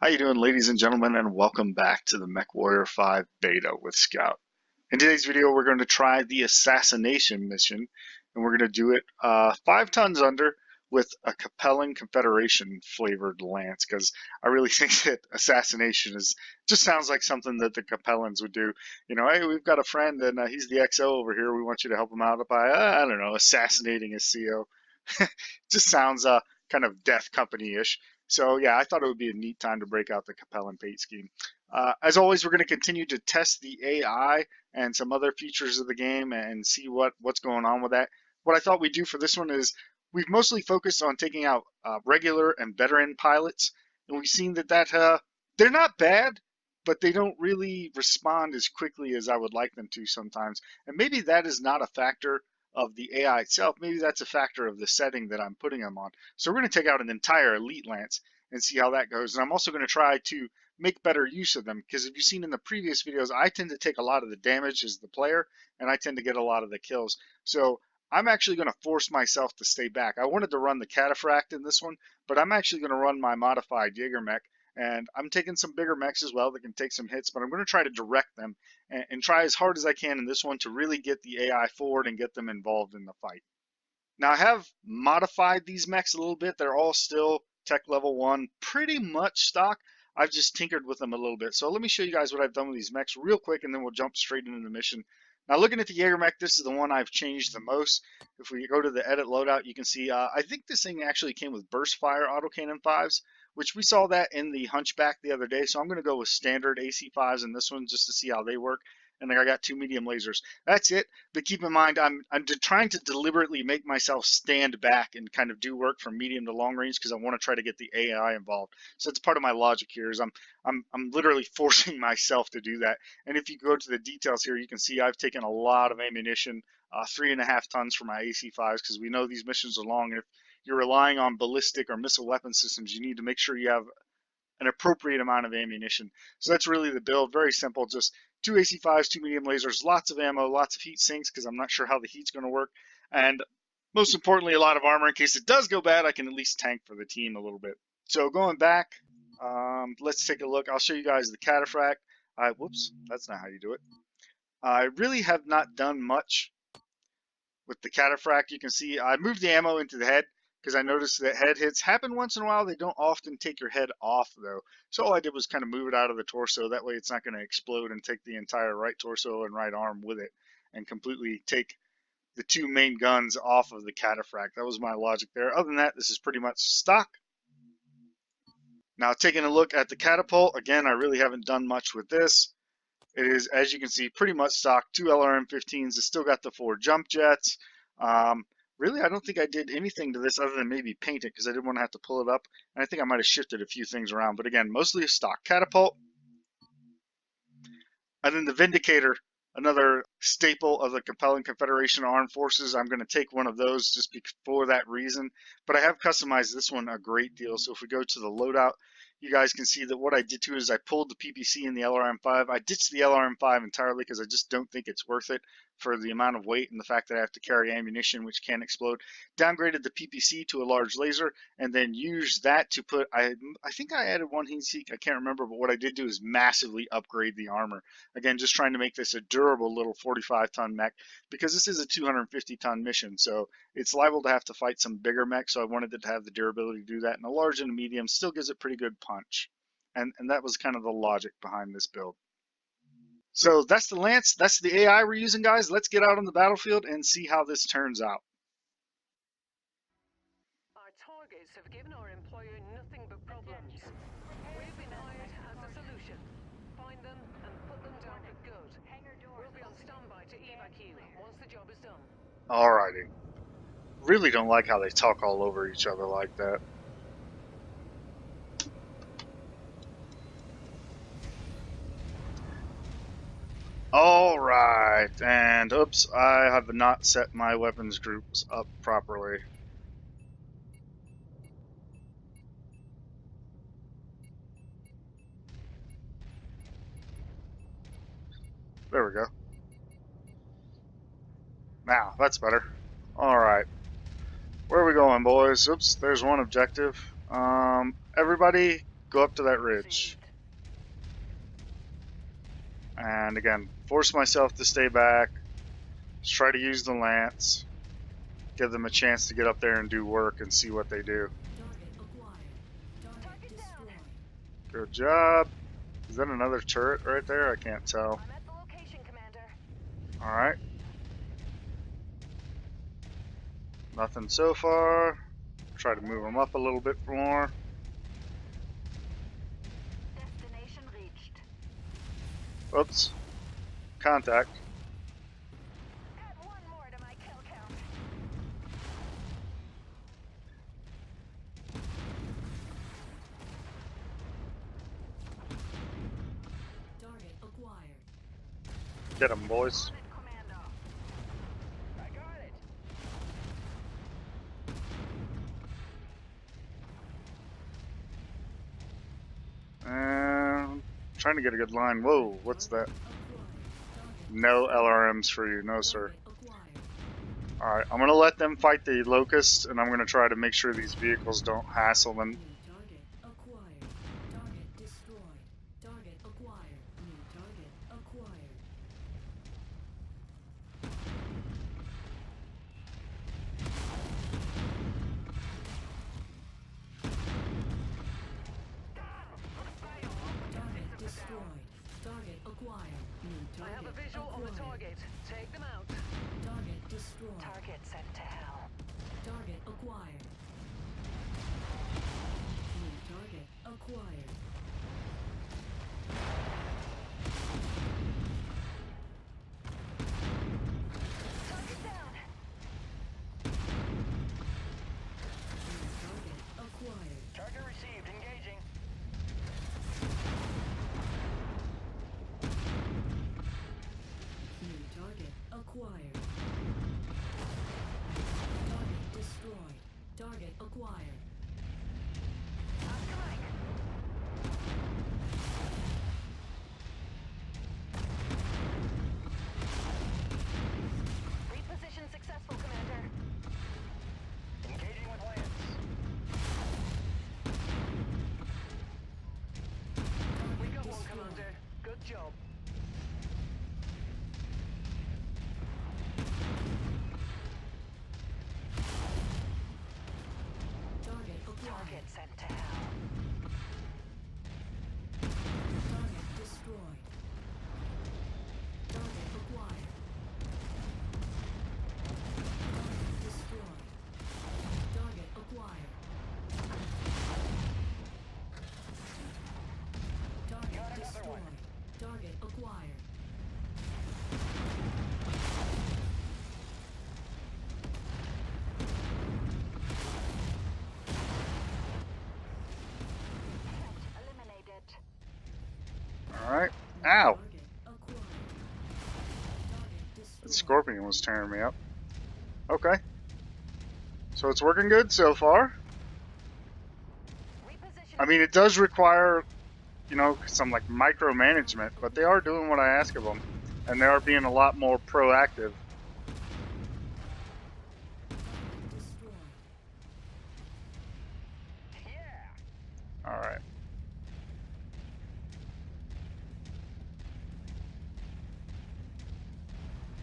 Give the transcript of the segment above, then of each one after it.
How you doing, ladies and gentlemen, and welcome back to the MW5 beta with Scout. In today's video, we're going to try the Assassination mission, and we're going to do it 5 tons under with a Capellan Confederation flavored lance, because I really think that Assassination just sounds like something that the Capellans would do. You know, hey, we've got a friend, and he's the XO over here. We want you to help him out by, I don't know, assassinating a CO. Just sounds kind of Death Company-ish. So yeah, I thought it would be a neat time to break out the Capellan paint scheme. As always, we're going to continue to test the AI and some other features of the game and see what's going on with that. What I thought we'd do for this one is we've mostly focused on taking out regular and veteran pilots, and we've seen that they're not bad, but they don't really respond as quickly as I would like them to sometimes. And maybe that is not a factor of the AI itself. Maybe that's a factor of the setting that I'm putting them on. So we're going to take out an entire elite lance and see how that goes. And I'm also going to try to make better use of them, because if you've seen in the previous videos, I tend to take a lot of the damage as the player, and I tend to get a lot of the kills. So I'm actually going to force myself to stay back. I wanted to run the Cataphract in this one, but I'm actually going to run my modified Jaeger mech. And I'm taking some bigger mechs as well that can take some hits, but I'm going to try to direct them and try as hard as I can in this one to really get the AI forward and get them involved in the fight. Now, I have modified these mechs a little bit. They're all still tech level 1, pretty much stock. I've just tinkered with them a little bit. So let me show you guys what I've done with these mechs real quick, and then we'll jump straight into the mission. Now, looking at the Jaeger mech, this is the one I've changed the most. If we go to the edit loadout, you can see I think this thing actually came with burst fire autocannon 5s, which we saw that in the Hunchback the other day. So I'm going to go with standard AC5s in this one just to see how they work. And then I got 2 medium lasers. That's it. But keep in mind, I'm trying to deliberately make myself stand back and kind of do work from medium to long range, because I want to try to get the AI involved. So that's part of my logic here. Is I'm literally forcing myself to do that. And if you go to the details here, you can see I've taken a lot of ammunition, 3.5 tons for my AC5s, because we know these missions are long. And if you're relying on ballistic or missile weapon systems, you need to make sure you have an appropriate amount of ammunition. So that's really the build. Very simple. Just 2 AC5s, 2 medium lasers, lots of ammo, lots of heat sinks, because I'm not sure how the heat's going to work. And most importantly, a lot of armor in case it does go bad. I can at least tank for the team a little bit. So going back, let's take a look. I'll show you guys the Cataphract. Whoops, that's not how you do it. I really have not done much with the Cataphract. You can see I moved the ammo into the head, because I noticed that head hits happen once in a while. They don't often take your head off, though. So all I did was kind of move it out of the torso. That way it's not going to explode and take the entire right torso and right arm with it and completely take the 2 main guns off of the Cataphract. That was my logic there. Other than that, this is pretty much stock. Now, taking a look at the catapult, again, I really haven't done much with this. It is, as you can see, pretty much stock. 2 LRM-15s. It's still got the 4 jump jets. Really, I don't think I did anything to this other than maybe paint it, because I didn't want to have to pull it up. And I think I might have shifted a few things around. But again, mostly a stock catapult. And then the Vindicator, another staple of the Capellan Confederation Armed Forces. I'm going to take one of those just for that reason. But I have customized this one a great deal. So if we go to the loadout, you guys can see that what I did to it is I pulled the PPC in the LRM5. I ditched the LRM5 entirely because I just don't think it's worth it for the amount of weight and the fact that I have to carry ammunition which can explode. Downgraded the PPC to a large laser, and then used that to put, I think I added 1 heat sink, I can't remember, but what I did do is massively upgrade the armor. Again, just trying to make this a durable little 45-ton mech, because this is a 250-ton mission, so it's liable to have to fight some bigger mechs, so I wanted it to have the durability to do that. And a large and a medium still gives it pretty good punch. And that was kind of the logic behind this build. So that's the Lance, that's the AI we're using, guys. Let's get out on the battlefield and see how this turns out. Our targets have given our employer nothing but problems. We've been hired as a solution. Find them and put them down for good. We'll be on standby to evac you once the job is done. Alrighty. Really don't like how they talk all over each other like that. Alright, and oops, I have not set my weapons groups up properly. There we go. Now, that's better. Alright. Where are we going, boys? Oops, there's one objective. Everybody go up to that ridge. Received. And again, force myself to stay back. Just try to use the lance. Give them a chance to get up there and do work and see what they do. Target down. Good job. Is that another turret right there? I can't tell. I'm at the location, Commander. Alright. Nothing so far. Try to move them up a little bit more. Destination reached. Oops. Contact. Add one more to my kill count. Target acquired. Get them, boys. On it, Commando. I got it. Trying to get a good line. Whoa, what's that? No LRMs for you. No, sir. Alright, I'm going to let them fight the Locust, and I'm going to try to make sure these vehicles don't hassle them. Target acquired. Target destroyed. Target acquired. New target acquired. Target destroyed. Target acquired. New I have a target visual on the acquired. target. Take them out. Target destroyed. Target sent to hell. Target acquired. New target acquired. Target down. New target acquired. Target received. Engaging. New target acquired. Target destroyed. Target acquired. Oscar Mike. Reposition successful, Commander. Engaging with Lance. We got one, Commander. Good job. Target acquired. Target sent to hell. Target destroyed. Target acquired. Target destroyed. Target acquired. Target destroyed. Target acquired. Eliminated. Alright. New Ow! target acquired. Target The destroyed. Scorpion was tearing me up. Okay. So it's working good so far. Reposition. I mean, it does require, you know, some like micromanagement, but they are doing what I ask of them. And they are being a lot more proactive. Target destroyed. Yeah. Alright.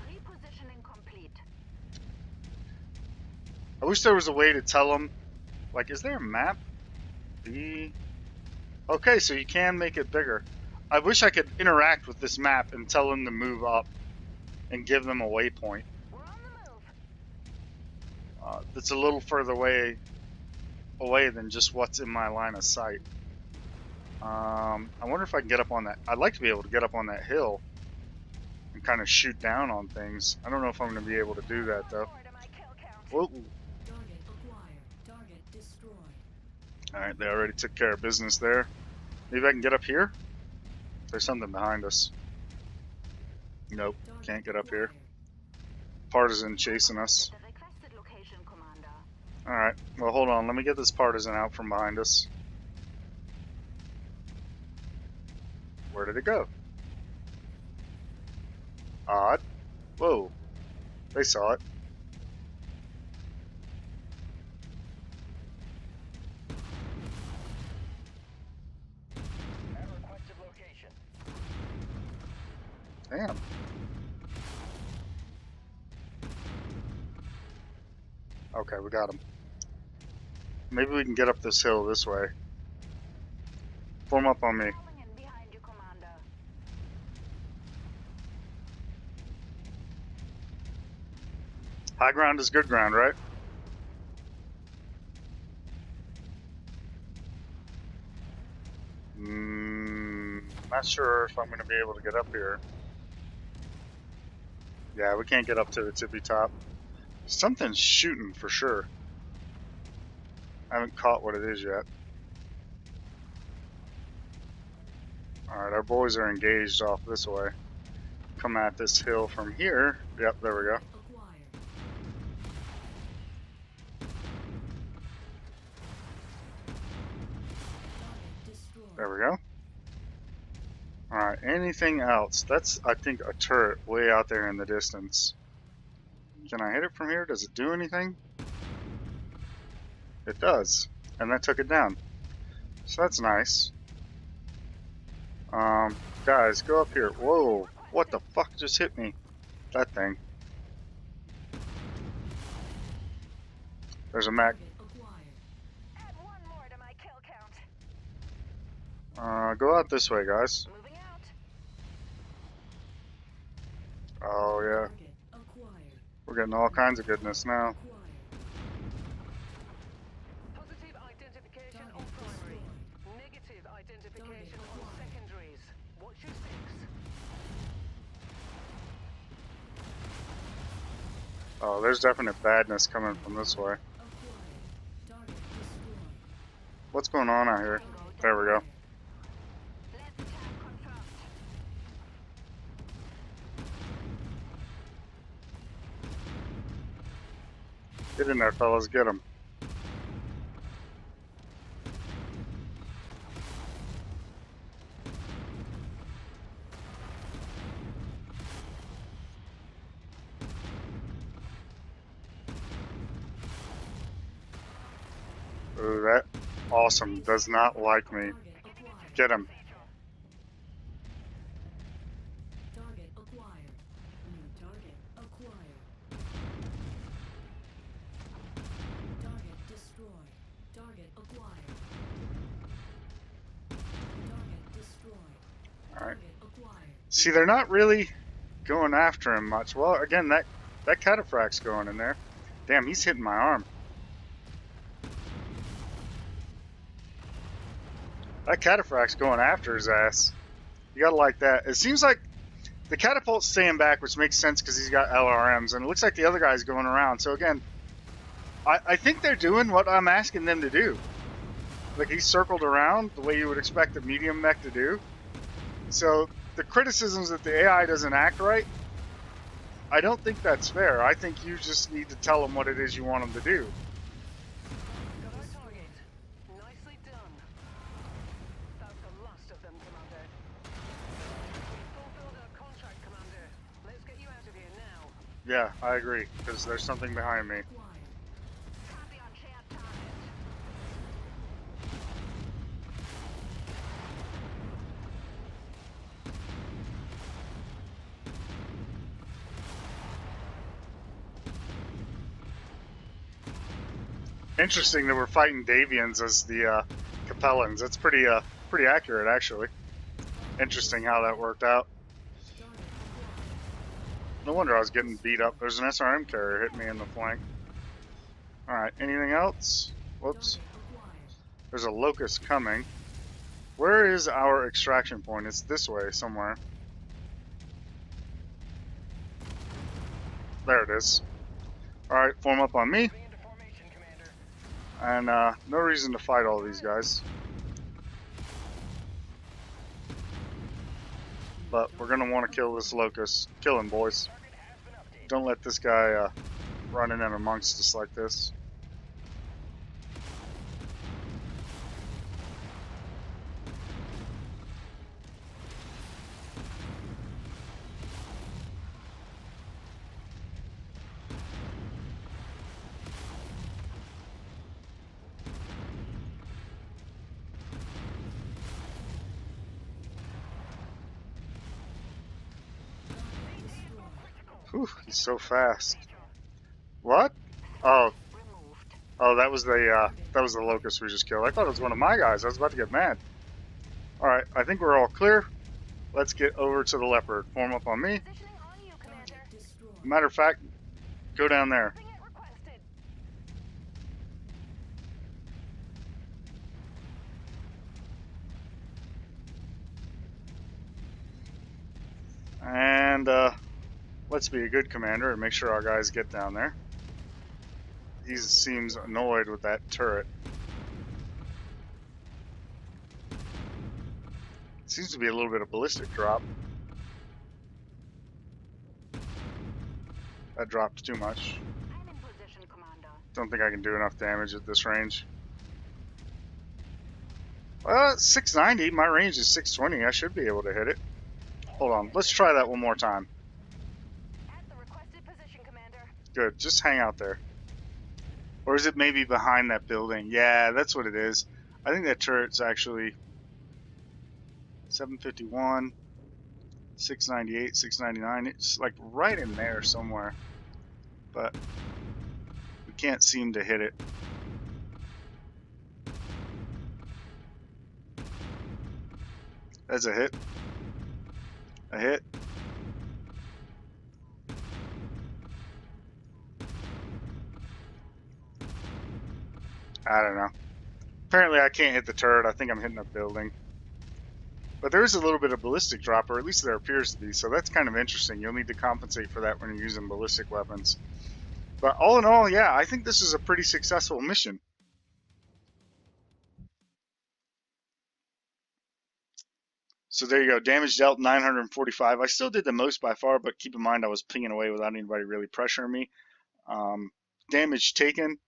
Repositioning complete. I wish there was a way to tell them, like, is there a map? Okay, so you can make it bigger. I wish I could interact with this map and tell them to move up and give them a waypoint. We're on the move. That's a little further away than just what's in my line of sight. I wonder if I can get up on that. I'd like to be able to get up on that hill and kind of shoot down on things. I don't know if I'm going to be able to do that, though. One more to my kill count. Whoa. Target acquired. Target destroyed. Alright, they already took care of business there. Maybe I can get up here? There's something behind us. Nope, Target can't get up here. acquired. Partisan chasing us. The requested location, Commander. Alright, well hold on, let me get this partisan out from behind us. Where did it go? Odd. Whoa. They saw it. Damn. Okay, we got him. Maybe we can get up this hill this way. Form up on me. Falling in behind you, Commander. High ground is good ground, right? Not sure if I'm going to be able to get up here. Yeah, we can't get up to the tippy top. Something's shooting for sure. I haven't caught what it is yet. Alright, our boys are engaged off this way. Come at this hill from here. Yep, there we go. Acquired. Target destroyed. There we go. Alright, anything else? That's, I think, a turret way out there in the distance. Can I hit it from here? Does it do anything? It does. And that took it down. So that's nice. Guys, go up here. Whoa, what the fuck just hit me? That thing. There's a mech. Target acquired. Add one more to my kill count. Go out this way, guys. Moving out. Oh, yeah. Target acquired. We're getting all kinds of goodness now. Acquired. Positive identification on primary. Negative identification on secondaries. Watch your six. Oh, there's definite badness coming from this way. Acquired. Target destroyed. What's going on out here? There we go. Let's attack confirmed. Get in there, fellas. Get him. Ooh, that awesome does not like me. Target acquired. Get him. Target acquired. New target acquired. Target destroyed. Target acquired. Target destroyed. Alright. Target acquired. See, they're not really going after him much. Well, again, that cataphract's going in there. Damn, he's hitting my arm. That cataphract's going after his ass. You gotta like that. It seems like the catapult's staying back, which makes sense because he's got LRMs, and it looks like the other guy's going around. So again, I think they're doing what I'm asking them to do. Like, he's circled around the way you would expect a medium mech to do. So the criticisms that the AI doesn't act right, I don't think that's fair. I think you just need to tell them what it is you want them to do. Got our target. Nicely done. That's the last of them, Commander. We've fulfilled our contract, Commander. Let's get you out of here now. Yeah, I agree, because there's something behind me. Acquired. Copy on shared target. Interesting that we're fighting Davians as the Capellans. That's pretty accurate, actually. Interesting how that worked out. Target acquired. No wonder I was getting beat up. There's an SRM carrier hitting me in the flank. Alright, anything else? Whoops. Target acquired. There's a locust coming. Where is our extraction point? It's this way somewhere. There it is. Alright, form up on me. Moving into formation, Commander. And no reason to fight all these guys. But we're gonna want to kill this locust. Kill him, boys. Target has been updated. Don't let this guy run in amongst us like this. Whew, he's so fast. What? Oh, Removed. oh, that was the locust we just killed. I thought it was one of my guys. I was about to get mad. All right, I think we're all clear. Let's get over to the leopard. Form up on me. Positioning on you, Commander. Target destroyed. Matter of fact, go down there. Moving it requested. And let's be a good commander and make sure our guys get down there. He seems annoyed with that turret. Seems to be a little bit of ballistic drop. That dropped too much. I'm in position, Commander. Don't think I can do enough damage at this range. Well, 690. My range is 620. I should be able to hit it. Hold on. Let's try that one more time. At the requested position, Commander. Good. Just hang out there. Or is it maybe behind that building? Yeah, that's what it is. I think that turret's actually 751, 698, 699. It's like right in there somewhere. But we can't seem to hit it. That's a hit. A hit. I don't know. Apparently I can't hit the turret. I think I'm hitting a building. But there is a little bit of ballistic drop, or at least there appears to be, so that's kind of interesting. You'll need to compensate for that when you're using ballistic weapons. But all in all, yeah, I think this is a pretty successful mission. So there you go, damage dealt 945. I still did the most by far, but keep in mind I was pinging away without anybody really pressuring me. Damage taken,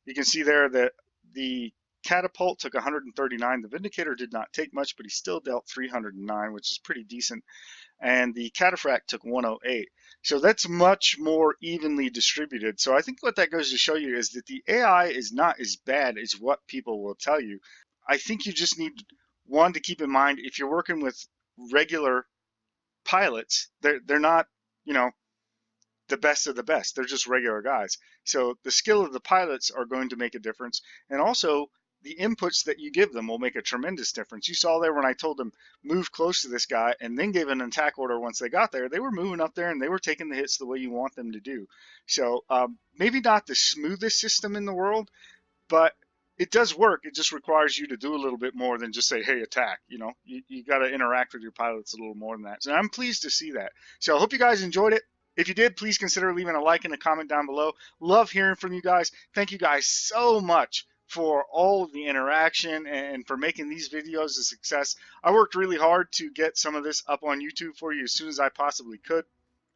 you can see there that the catapult took 139. The Vindicator did not take much, but he still dealt 309, which is pretty decent. And the Cataphract took 108. So that's much more evenly distributed. So I think what that goes to show you is that the AI is not as bad as what people will tell you. I think you just need one to keep in mind if you're working with regular pilots, they're not, you know, the best of the best. They're just regular guys. So the skill of the pilots are going to make a difference. And also the inputs that you give them will make a tremendous difference. You saw there when I told them move close to this guy and then gave an attack order once they got there, they were moving up there and they were taking the hits the way you want them to do. So maybe not the smoothest system in the world, but it does work. It just requires you to do a little bit more than just say, hey, attack. You know, you got to interact with your pilots a little more than that. So I'm pleased to see that. So I hope you guys enjoyed it. If you did, please consider leaving a like and a comment down below. Love hearing from you guys. Thank you guys so much for all of the interaction and for making these videos a success. I worked really hard to get some of this up on YouTube for you as soon as I possibly could.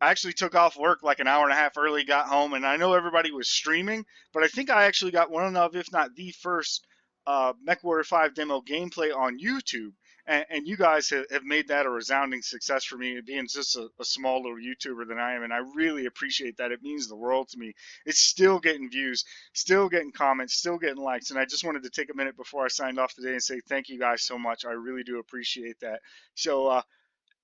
I actually took off work like an hour and a half early, got home, and I know everybody was streaming, but I think I actually got one of, if not the first, MechWarrior 5 demo gameplay on YouTube. And you guys have made that a resounding success for me, being just a small little YouTuber than I am, and I really appreciate that. It means the world to me. It's still getting views, still getting comments, still getting likes, and I just wanted to take a minute before I signed off today and say thank you guys so much. I really do appreciate that. So,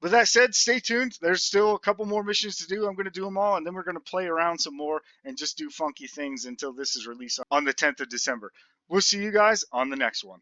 with that said, stay tuned. There's still a couple more missions to do. I'm going to do them all, and then we're going to play around some more and just do funky things until this is released on the 10th of December. We'll see you guys on the next one.